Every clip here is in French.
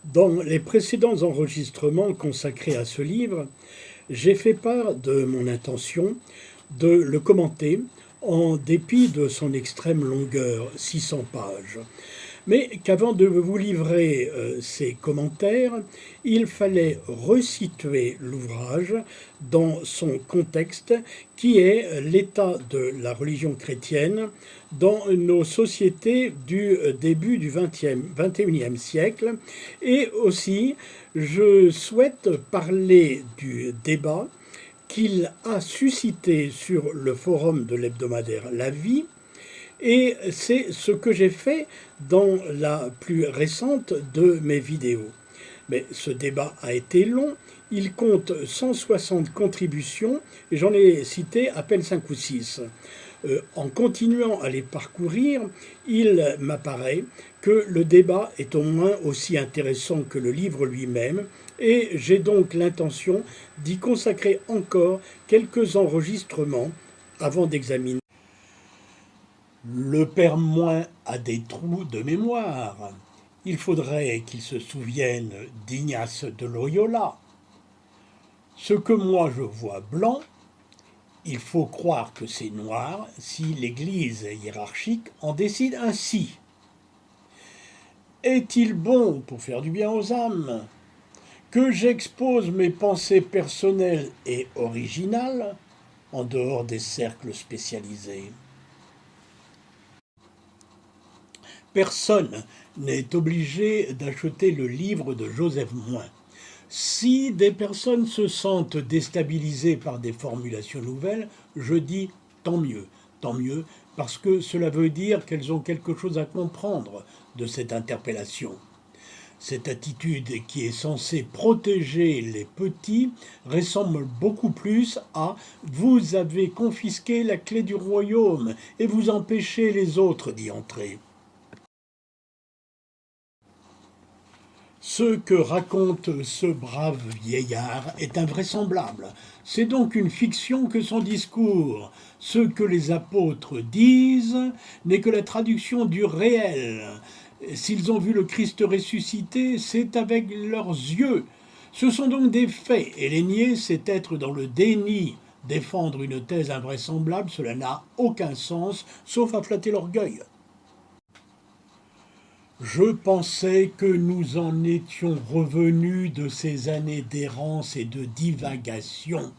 Dans les précédents enregistrements consacrés à ce livre, j'ai fait part de mon intention de le commenter en dépit de son extrême longueur, 600 pages. Mais qu'avant de vous livrer ces commentaires, il fallait resituer l'ouvrage dans son contexte qui est l'état de la religion chrétienne dans nos sociétés du début du XXIe siècle. Et aussi, je souhaite parler du débat qu'il a suscité sur le forum de l'hebdomadaire La Vie, et c'est ce que j'ai fait dans la plus récente de mes vidéos. Mais ce débat a été long, il compte 160 contributions, et j'en ai cité à peine 5 ou 6. En continuant à les parcourir, il m'apparaît que le débat est au moins aussi intéressant que le livre lui-même, et j'ai donc l'intention d'y consacrer encore quelques enregistrements avant d'examiner. Le père Moins a des trous de mémoire. Il faudrait qu'il se souvienne d'Ignace de Loyola. Ce que moi je vois blanc, il faut croire que c'est noir si l'Église hiérarchique en décide ainsi. Est-il bon, pour faire du bien aux âmes, que j'expose mes pensées personnelles et originales en dehors des cercles spécialisés ? Personne n'est obligé d'acheter le livre de Joseph Moins. Si des personnes se sentent déstabilisées par des formulations nouvelles, je dis tant mieux, parce que cela veut dire qu'elles ont quelque chose à comprendre de cette interpellation. Cette attitude qui est censée protéger les petits ressemble beaucoup plus à « vous avez confisqué la clé du royaume et vous empêchez les autres d'y entrer ». Ce que raconte ce brave vieillard est invraisemblable. C'est donc une fiction que son discours. Ce que les apôtres disent n'est que la traduction du réel. S'ils ont vu le Christ ressuscité, c'est avec leurs yeux. Ce sont donc des faits, et les nier, c'est être dans le déni. Défendre une thèse invraisemblable, cela n'a aucun sens, sauf à flatter l'orgueil. Je pensais que nous en étions revenus de ces années d'errance et de divagation.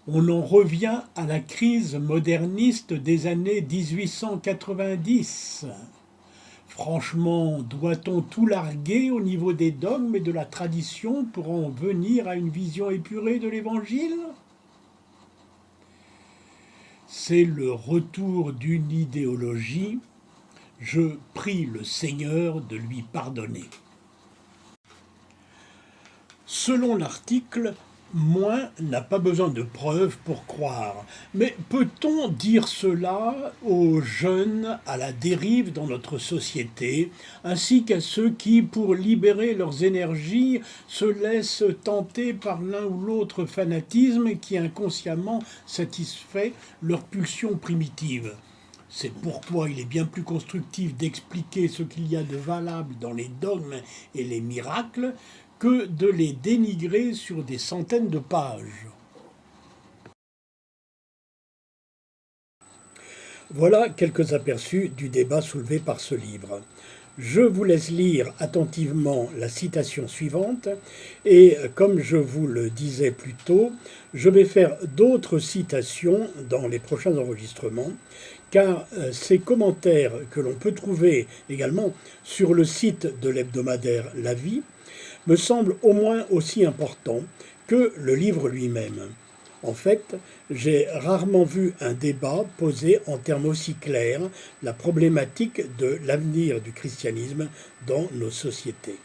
On en revient à la crise moderniste des années 1890. Franchement, doit-on tout larguer au niveau des dogmes et de la tradition pour en venir à une vision épurée de l'Évangile ? C'est le retour d'une idéologie. Je prie le Seigneur de lui pardonner. Selon l'article, Moins n'a pas besoin de preuves pour croire. Mais peut-on dire cela aux jeunes à la dérive dans notre société, ainsi qu'à ceux qui, pour libérer leurs énergies, se laissent tenter par l'un ou l'autre fanatisme qui inconsciemment satisfait leurs pulsions primitives ? C'est pourquoi il est bien plus constructif d'expliquer ce qu'il y a de valable dans les dogmes et les miracles que de les dénigrer sur des centaines de pages. Voilà quelques aperçus du débat soulevé par ce livre. Je vous laisse lire attentivement la citation suivante et, comme je vous le disais plus tôt, je vais faire d'autres citations dans les prochains enregistrements, car ces commentaires que l'on peut trouver également sur le site de l'hebdomadaire La Vie me semblent au moins aussi importants que le livre lui-même. En fait, j'ai rarement vu un débat poser en termes aussi clairs la problématique de l'avenir du christianisme dans nos sociétés.